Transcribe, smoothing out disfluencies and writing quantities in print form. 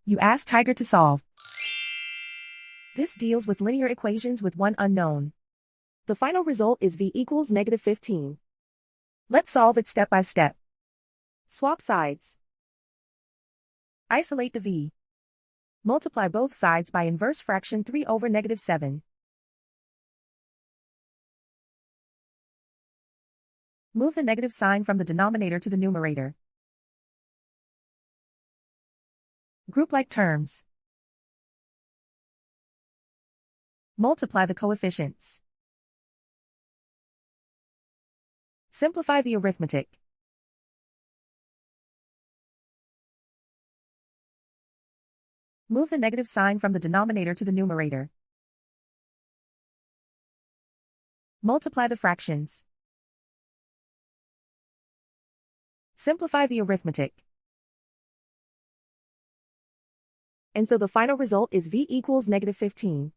You ask Tiger to solve. This deals with linear equations with one unknown. The final result is v equals -15. Let's solve it step by step. Swap sides. Isolate the v. Multiply both sides by inverse fraction 3 over -7. Move the negative sign from the denominator to the numerator. Group like terms. Multiply the coefficients. Simplify the arithmetic. Move the negative sign from the denominator to the numerator. Multiply the fractions. Simplify the arithmetic. And so the final result is v equals -15.